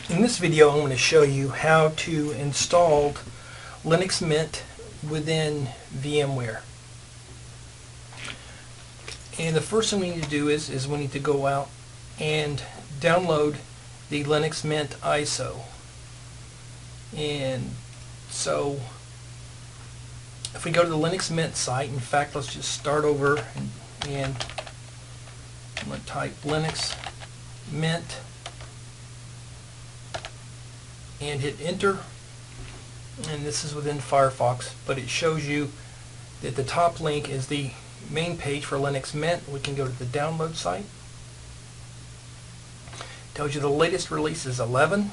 In this video, I'm going to show you how to install Linux Mint within VMware. And the first thing we need to do is we need to go out and download the Linux Mint ISO. And so if we go to the Linux Mint site, in fact, let's just start over and I'm going to type Linux Mint and hit enter, and this is within Firefox, but it shows you that the top link is the main page for Linux Mint. We can go to the download site. Tells you the latest release is 11.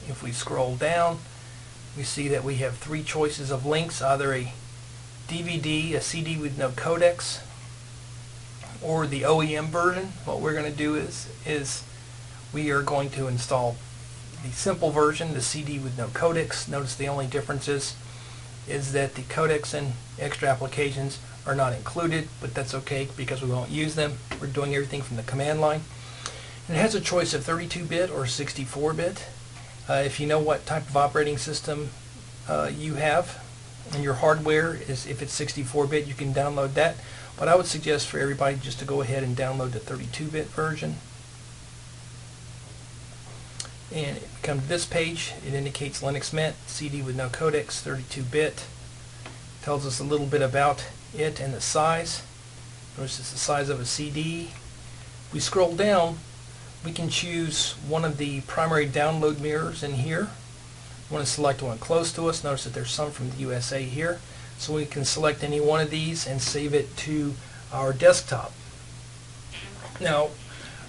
If we scroll down, we see that we have three choices of links: either a DVD, a CD with no codecs, or the OEM version. What we're going to do is we are going to install the simple version, the CD with no codecs. Notice the only difference is that the codecs and extra applications are not included, but that's okay because we won't use them. We're doing everything from the command line. And it has a choice of 32-bit or 64-bit. If you know what type of operating system you have and your hardware is, if it's 64-bit, you can download that. But I would suggest for everybody just to go ahead and download the 32-bit version. And if we come to this page, it indicates Linux Mint, CD with no codecs, 32-bit. Tells us a little bit about it and the size. Notice it's the size of a CD. If we scroll down, we can choose one of the primary download mirrors in here. We want to select one close to us. Notice that there's some from the USA here. So we can select any one of these and save it to our desktop. Now,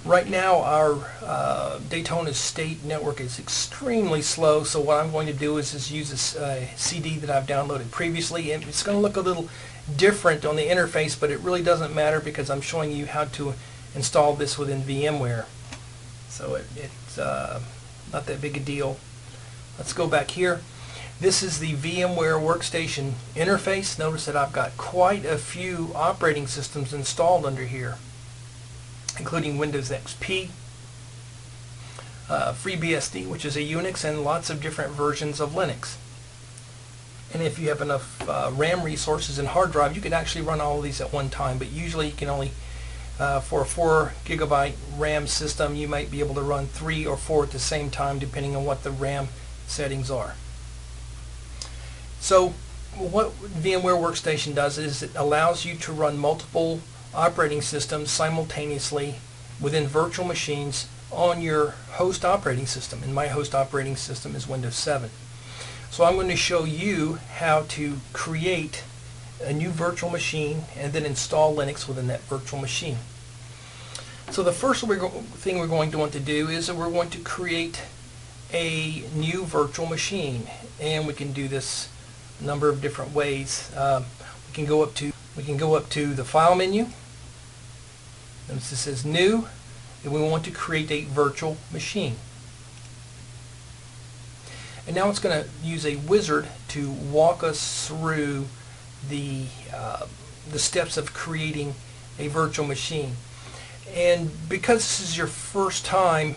right now our Daytona State network is extremely slow, so what I'm going to do is use this CD that I've downloaded previously, and it's going to look a little different on the interface, but it really doesn't matter because I'm showing you how to install this within VMware. So it's not that big a deal. Let's go back here. This is the VMware Workstation interface. Notice that I've got quite a few operating systems installed under here, including Windows XP, FreeBSD, which is a Unix, and lots of different versions of Linux. And if you have enough RAM resources and hard drive, you can actually run all of these at one time, but usually you can only, for a 4 GB RAM system, you might be able to run 3 or 4 at the same time, depending on what the RAM settings are. So what VMware Workstation does is it allows you to run multiple operating systems simultaneously within virtual machines on your host operating system, and my host operating system is Windows 7. So I'm going to show you how to create a new virtual machine and then install Linux within that virtual machine. So the first thing we're going to want to do is that we're going to create a new virtual machine, and we can do this a number of different ways. We can go up to the File menu. Notice this says New, and we want to create a virtual machine. And now it's going to use a wizard to walk us through the steps of creating a virtual machine. And because this is your first time,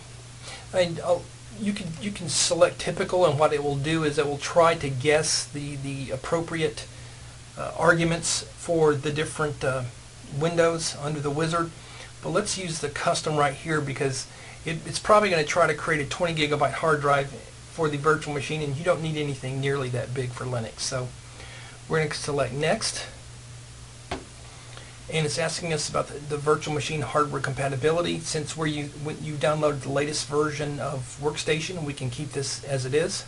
you can select typical, and what it will do is it will try to guess the appropriate arguments for the different windows under the wizard. But let's use the custom right here because it's probably going to try to create a 20 GB hard drive for the virtual machine, and you don't need anything nearly that big for Linux. So we're going to select Next, and it's asking us about the virtual machine hardware compatibility. Since when you downloaded the latest version of Workstation, we can keep this as it is.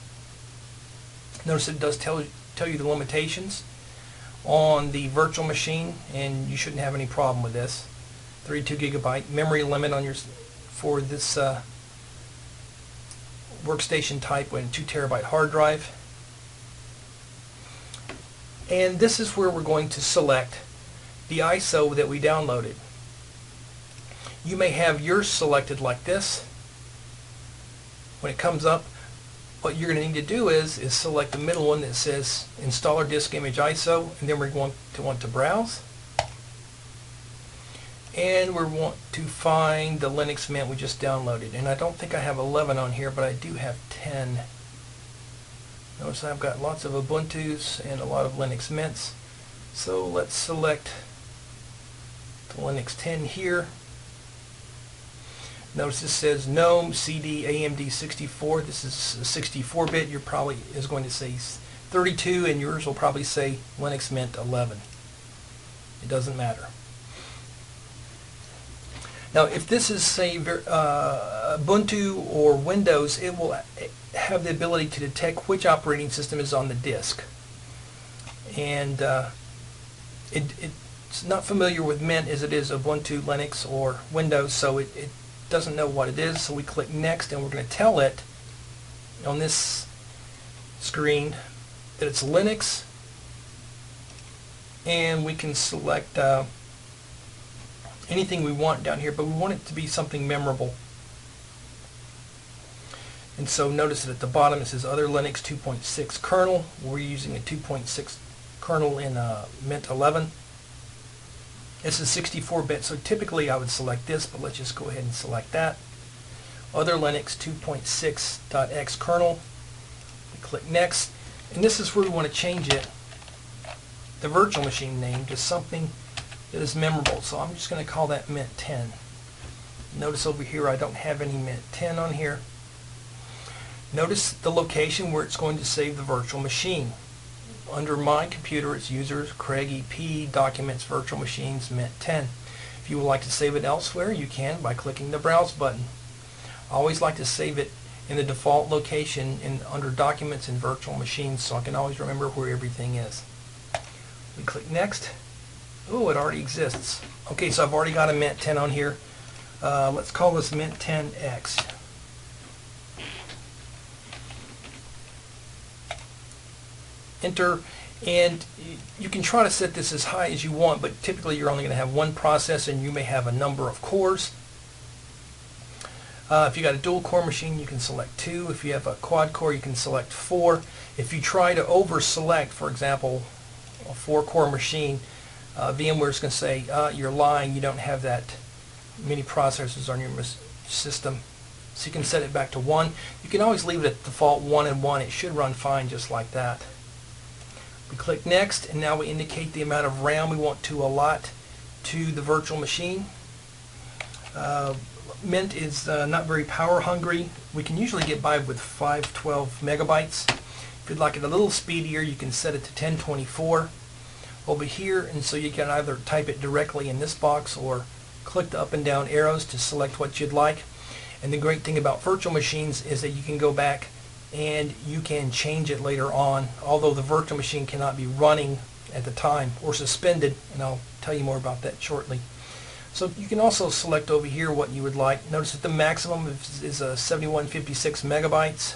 Notice it does tell you the limitations on the virtual machine, and you shouldn't have any problem with this. 32 GB memory limit for this workstation type with a 2 TB hard drive. And this is where we're going to select the ISO that we downloaded. You may have yours selected like this. When it comes up, what you're going to need to do is select the middle one that says Installer Disk Image ISO, and then we're going to want to browse. and we want to find the Linux Mint we just downloaded. And I don't think I have 11 on here, but I do have 10. Notice I've got lots of Ubuntu's and a lot of Linux Mints. So let's select the Linux 10 here. Notice this says GNOME CD AMD 64. This is a 64-bit. Your probably is going to say 32, and yours will probably say Linux Mint 11. It doesn't matter. Now, if this is, say, Ubuntu or Windows, it will have the ability to detect which operating system is on the disk. And it's not familiar with Mint as it is Ubuntu, Linux, or Windows, so it doesn't know what it is. So we click Next, and we're going to tell it on this screen that it's Linux, and we can select anything we want down here, but we want it to be something memorable. And so notice that at the bottom it says Other Linux 2.6 kernel. We're using a 2.6 kernel in Mint 11. This is 64-bit, so typically I would select this, but let's just go ahead and select that. Other Linux 2.6.x kernel. We click Next, and this is where we want to change it, the virtual machine name, to something that is memorable. So I'm just going to call that Mint 10. Notice over here I don't have any Mint 10 on here. Notice the location where it's going to save the virtual machine. Under my computer, it's Users, Craig EP, Documents, Virtual Machines, Mint 10. If you would like to save it elsewhere, you can by clicking the Browse button. I always like to save it in the default location under Documents and Virtual Machines, so I can always remember where everything is. We click Next. Oh, it already exists. Okay, so I've already got a Mint 10 on here. Let's call this Mint 10X. Enter, and you can try to set this as high as you want, but typically you're only going to have one processor, and you may have a number of cores. If you got a dual core machine, you can select 2. If you have a quad core, you can select 4. If you try to over select, for example, a 4-core machine, VMware is going to say, you're lying, you don't have that many processors on your system. So you can set it back to 1. You can always leave it at default 1 and 1. It should run fine just like that. We click Next, and now we indicate the amount of RAM we want to allot to the virtual machine. Mint is not very power hungry. We can usually get by with 512 megabytes. If you'd like it a little speedier, you can set it to 1024 over here, and so you can either type it directly in this box or click the up and down arrows to select what you'd like. And the great thing about virtual machines is that you can go back and you can change it later on, although the virtual machine cannot be running at the time or suspended, and I'll tell you more about that shortly. So you can also select over here what you would like. Notice that the maximum is 7156 megabytes,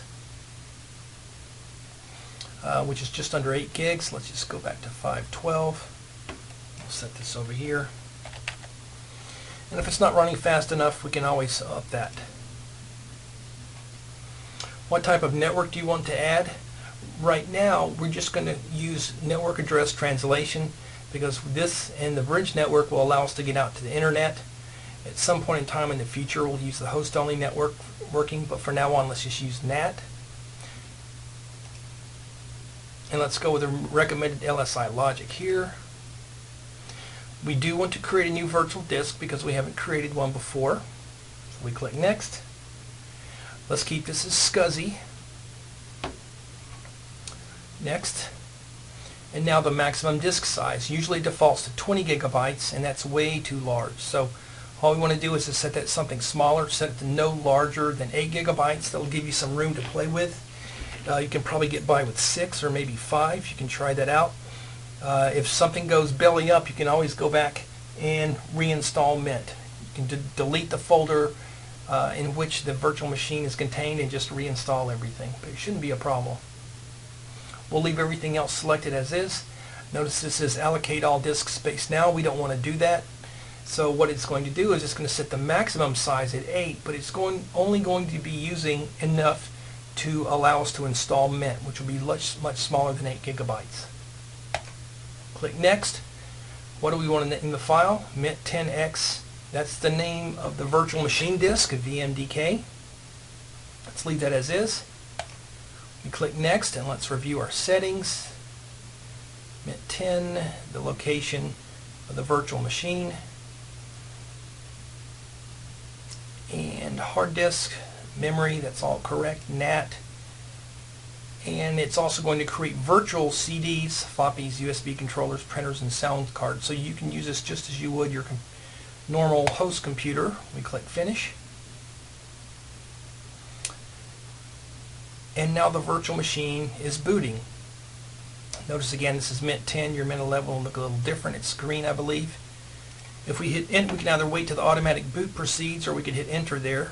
which is just under 8 gigs. Let's just go back to 512. We'll set this over here. And if it's not running fast enough, we can always up that. What type of network do you want to add? Right now, we're just going to use network address translation, because this and the bridge network will allow us to get out to the internet. At some point in time in the future, we'll use the host-only network working, but for now on, let's just use NAT. And let's go with the recommended LSI logic here. We do want to create a new virtual disk because we haven't created one before. So we click Next. Let's keep this as SCSI. Next. And now the maximum disk size usually defaults to 20 gigabytes, and that's way too large. So all we want to do is to set that something smaller, set it to no larger than 8 gigabytes. That'll give you some room to play with. You can probably get by with 6 or maybe 5. You can try that out. If something goes belly up, you can always go back and reinstall Mint. You can delete the folder in which the virtual machine is contained and just reinstall everything, but it shouldn't be a problem. We'll leave everything else selected as is. Notice this says allocate all disk space now. We don't want to do that. So what it's going to do is it's going to set the maximum size at 8, but it's only going to be using enough to allow us to install Mint, which will be much smaller than 8 gigabytes. Click Next. What do we want to name the file? Mint 10X That's the name of the virtual machine disk, a VMDK. Let's leave that as is. We click next and let's review our settings. Mint 10, the location of the virtual machine, and hard disk, memory, that's all correct, NAT. And it's also going to create virtual CDs, floppies, USB controllers, printers, and sound cards. So you can use this just as you would your normal host computer. We click Finish. And now the virtual machine is booting. Notice again, this is Mint 10. Your Mint 11 will look a little different. It's green, I believe. If we hit Enter, we can either wait till the automatic boot proceeds, or we could hit Enter there.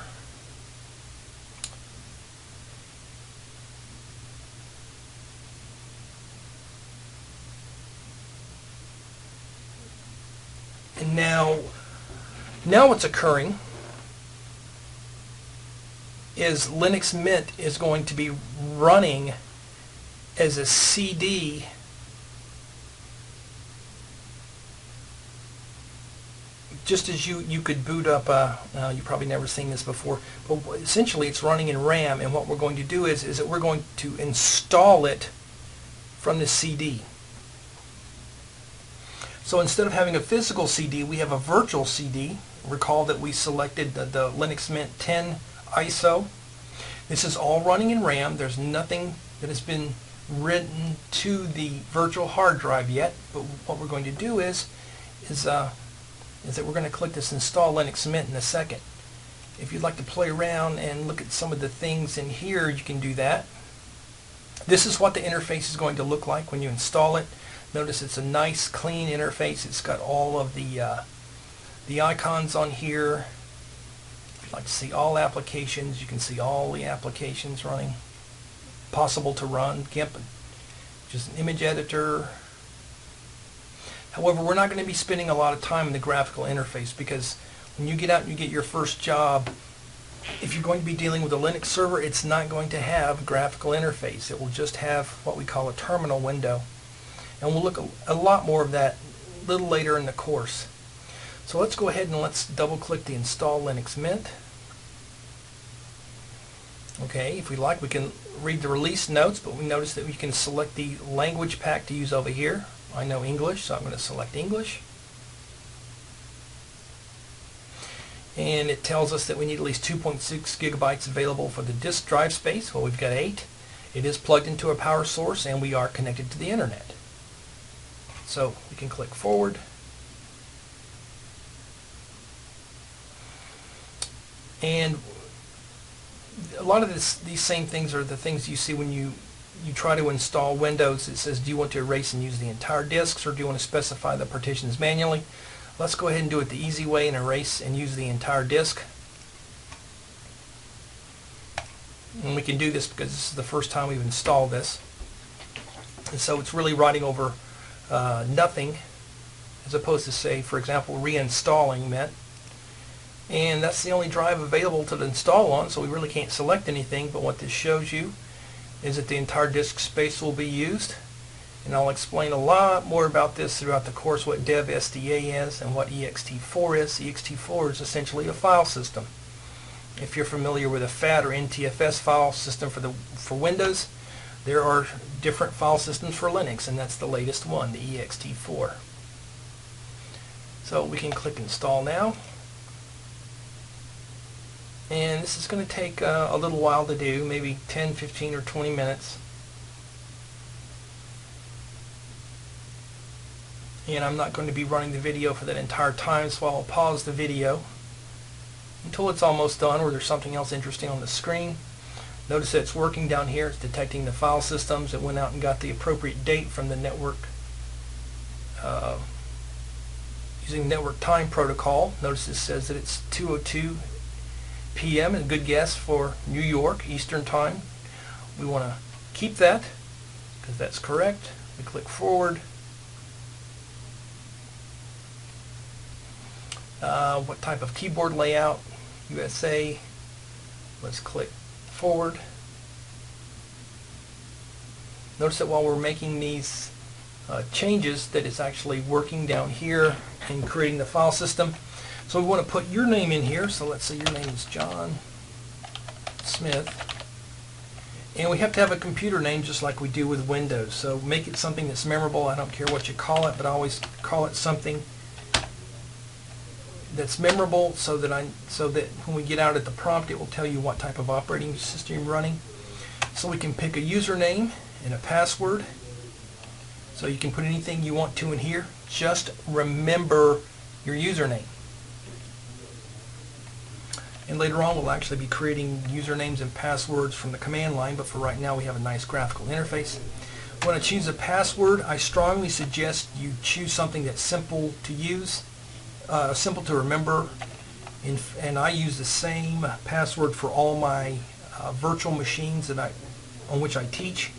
And now what's occurring is Linux Mint is going to be running as a CD just as you could boot up you've probably never seen this before, but essentially it's running in RAM, and what we're going to do is that we're going to install it from the CD. So instead of having a physical CD, we have a virtual CD. Recall that we selected the Linux Mint 10 ISO. This is all running in RAM. There's nothing that has been written to the virtual hard drive yet, but what we're going to do is that we're going to click this Install Linux Mint in a second. If you'd like to play around and look at some of the things in here, you can do that. This is what the interface is going to look like when you install it. Notice it's a nice clean interface. It's got all of the icons on here. If you'd like to see all applications, you can see all the applications running, possible to run. GIMP, just an image editor. However, we're not going to be spending a lot of time in the graphical interface, because when you get out and you get your first job, if you're going to be dealing with a Linux server, it's not going to have a graphical interface. It will just have what we call a terminal window. And we'll look a lot more of that a little later in the course. So let's go ahead and let's double click the Install Linux Mint. Okay, if we like, we can read the release notes, but we notice that we can select the language pack to use over here. I know English, so I'm going to select English. And it tells us that we need at least 2.6 gigabytes available for the disk drive space. Well, we've got 8. It is plugged into a power source, and we are connected to the internet. So we can click Forward. And a lot of these same things are the things you see when you try to install Windows. It says, do you want to erase and use the entire disks, or do you want to specify the partitions manually? Let's go ahead and do it the easy way and erase and use the entire disk. And we can do this because this is the first time we've installed this. And so it's really writing over nothing, as opposed to, say, for example, reinstalling Mint. And that's the only drive available to install on, so we really can't select anything. But what this shows you is that the entire disk space will be used. And I'll explain a lot more about this throughout the course, what dev SDA is and what ext4 is. ext4 is essentially a file system. If you're familiar with a FAT or NTFS file system for Windows, there are different file systems for Linux, and that's the latest one, the ext4. So we can click Install now. And this is going to take a little while to do, maybe 10, 15, or 20 minutes. And I'm not going to be running the video for that entire time, so I'll pause the video until it's almost done, or there's something else interesting on the screen. Notice that it's working down here. It's detecting the file systems. It went out and got the appropriate date from the network using network time protocol. Notice it says that it's 2:02 p.m. a good guess for New York Eastern Time. We want to keep that because that's correct. We click Forward. What type of keyboard layout? USA. Let's click Forward. Notice that while we're making these changes, that it's actually working down here and creating the file system. So we want to put your name in here. So let's say your name is John Smith. And we have to have a computer name just like we do with Windows. So make it something that's memorable. I don't care what you call it, but I always call it something that's memorable so that when we get out at the prompt, it will tell you what type of operating system you're running. So we can pick a username and a password. So you can put anything you want to in here. Just remember your username. And later on we'll actually be creating usernames and passwords from the command line, but for right now we have a nice graphical interface. When I choose a password, I strongly suggest you choose something that's simple to use, simple to remember, and I use the same password for all my virtual machines on which I teach.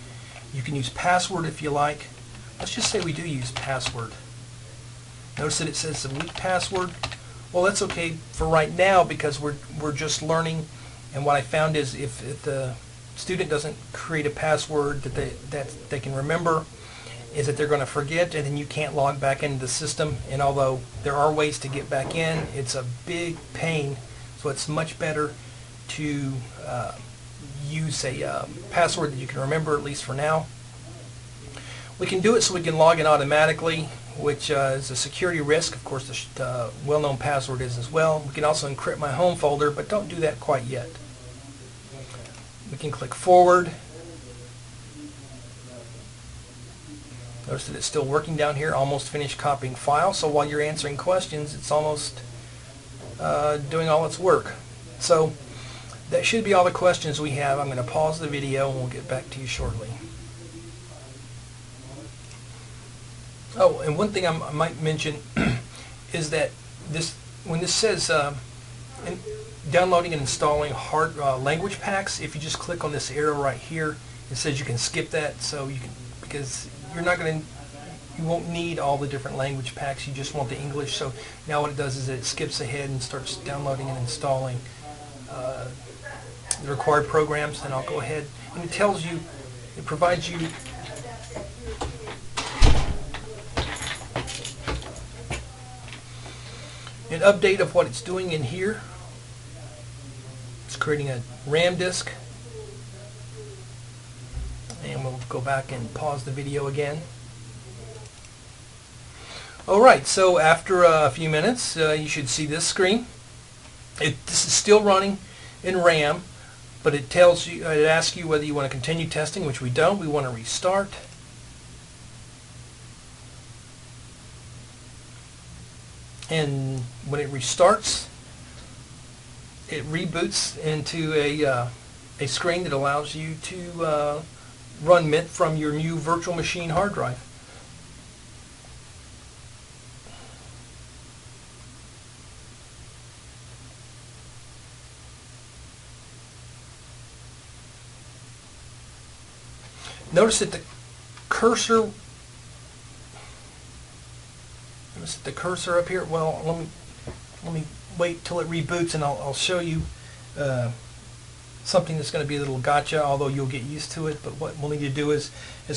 You can use password if you like. Let's just say we do use password. Notice that it says a weak password. Well, that's okay for right now because we're just learning, and what I found is if the student doesn't create a password that they can remember, is that they're going to forget, and then you can't log back into the system. And although there are ways to get back in, it's a big pain, so it's much better to use a password that you can remember, at least for now. We can do it so we can log in automatically, which is a security risk. Of course, the well-known password is as well. We can also encrypt my home folder, but don't do that quite yet. We can click forward. Notice that it's still working down here, almost finished copying file. So while you're answering questions, it's almost doing all its work. So that should be all the questions we have. I'm going to pause the video and we'll get back to you shortly. Oh, and one thing I might mention is that when this says downloading and installing hard language packs, if you just click on this arrow right here, it says you can skip that. So you can, because you won't need all the different language packs. You just want the English. So now what it does is it skips ahead and starts downloading and installing the required programs. Then I'll go ahead and it tells you, it provides you an update of what it's doing in here. It's creating a RAM disk, and we'll go back and pause the video again. Alright, so after a few minutes you should see this screen. This is still running in RAM, but it tells you, it asks you whether you want to continue testing, which we don't. We want to restart. And when it restarts, it reboots into a screen that allows you to run Mint from your new virtual machine hard drive. Notice that the cursor up here. Well, let me wait till it reboots, and I'll show you something that's going to be a little gotcha, although you'll get used to it. But what we'll need to do is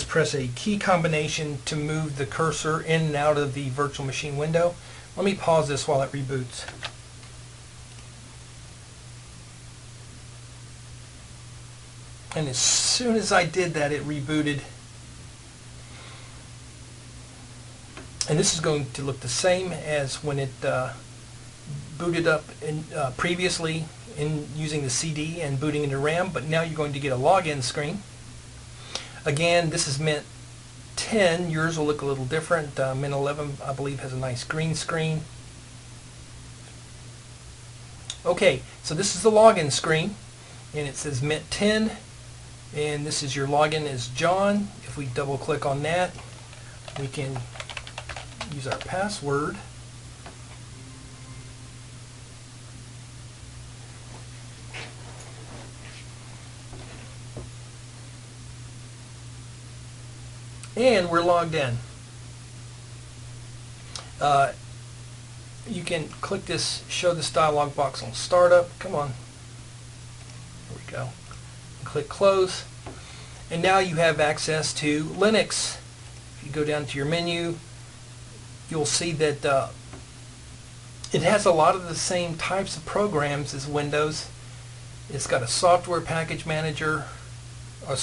press a key combination to move the cursor in and out of the virtual machine window. Let me pause this while it reboots. And as soon as I did that, it rebooted. And this is going to look the same as when it booted up previously in using the CD and booting into RAM, but now you're going to get a login screen. Again, this is Mint 10. Yours will look a little different. Mint 11, I believe, has a nice green screen. Okay, so this is the login screen, and it says Mint 10, and this is your login as John. If we double click on that, we can use our password. And we're logged in. You can click this, show this dialog box on startup. Come on. There we go. Click close. And now you have access to Linux. If you go down to your menu, you'll see that It has a lot of the same types of programs as Windows. It's got a software package manager, a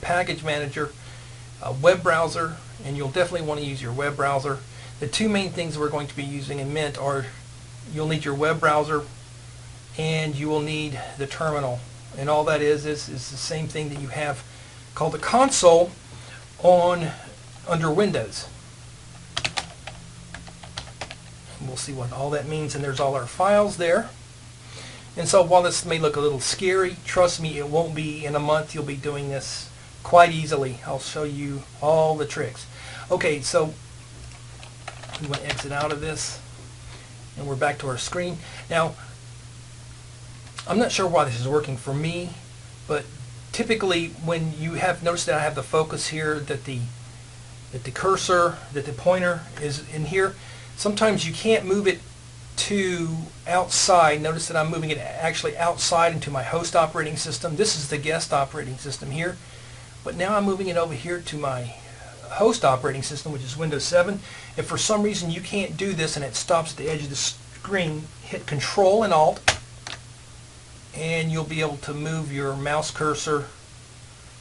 package manager, a web browser, and you'll definitely want to use your web browser. The two main things we're going to be using in Mint are you'll need your web browser and you will need the terminal. And all that is the same thing that you have called the console under Windows. And we'll see what all that means, and there's all our files there. And so while this may look a little scary, trust me, it won't be. In a month you'll be doing this quite easily. I'll show you all the tricks. Okay, so we want to exit out of this, and we're back to our screen. Now, I'm not sure why this is working for me, but typically when you have noticed that I have the focus here, that the cursor, that the pointer is in here, sometimes you can't move it to outside. Notice that I'm moving it actually outside into my host operating system. This is the guest operating system here, but now I'm moving it over here to my host operating system, which is Windows 7. If for some reason you can't do this and it stops at the edge of the screen, hit Control and Alt, and you'll be able to move your mouse cursor,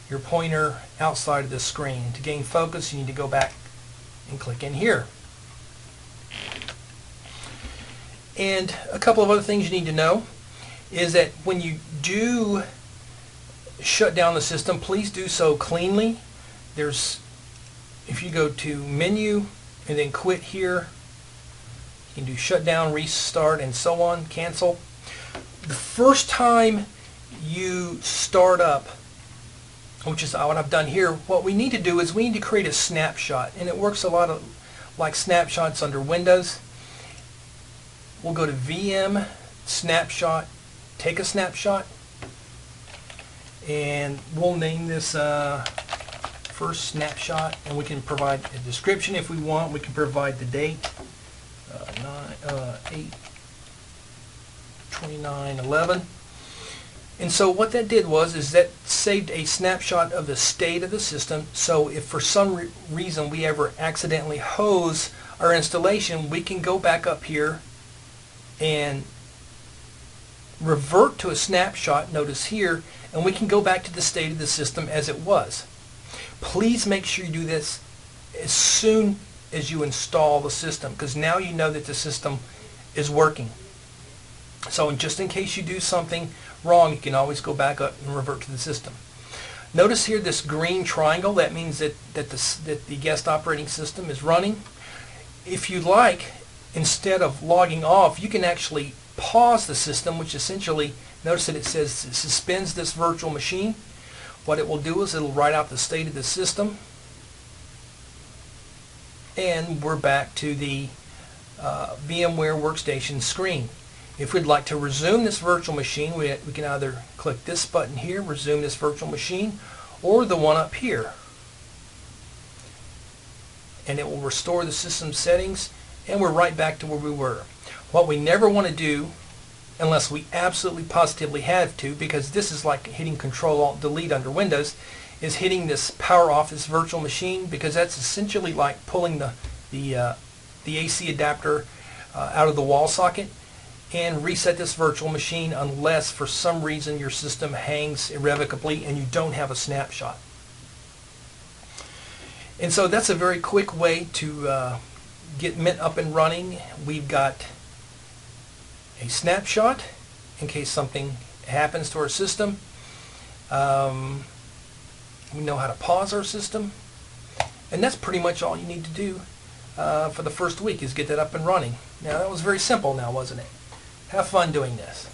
your pointer outside of the screen. To gain focus, you need to go back and click in here. And a couple of other things you need to know is that when you do shut down the system, please do so cleanly. If you go to Menu and then Quit here, you can do Shutdown, Restart, and so on, Cancel. The first time you start up, which is what I've done here, what we need to do is we need to create a snapshot, and it works a lot like snapshots under Windows. We'll go to VM, Snapshot, take a snapshot, and we'll name this first snapshot, and we can provide a description if we want. We can provide the date, 8/29/11. And so what that did is that saved a snapshot of the state of the system. So if for some reason we ever accidentally hose our installation, we can go back up here and revert to a snapshot, notice here, and we can go back to the state of the system as it was. Please make sure you do this as soon as you install the system, because now you know that the system is working. So just in case you do something wrong, you can always go back up and revert to the system. Notice here this green triangle, that means that the guest operating system is running. If you like, instead of logging off, you can actually pause the system, which essentially, notice that it says it suspends this virtual machine. What it will do is it'll write out the state of the system, and we're back to the VMware workstation screen. If we'd like to resume this virtual machine, we can either click this button here, resume this virtual machine, or the one up here, and it will restore the system settings, and we're right back to where we were. What we never want to do, unless we absolutely positively have to, because this is like hitting Control-Alt-Delete under Windows, is hitting this power off this virtual machine, because that's essentially like pulling the AC adapter out of the wall socket and reset this virtual machine, unless for some reason your system hangs irrevocably and you don't have a snapshot. And so that's a very quick way to get Mint up and running. We've got a snapshot in case something happens to our system. We know how to pause our system, and that's pretty much all you need to do for the first week, is get that up and running. Now that was very simple now, wasn't it? Have fun doing this.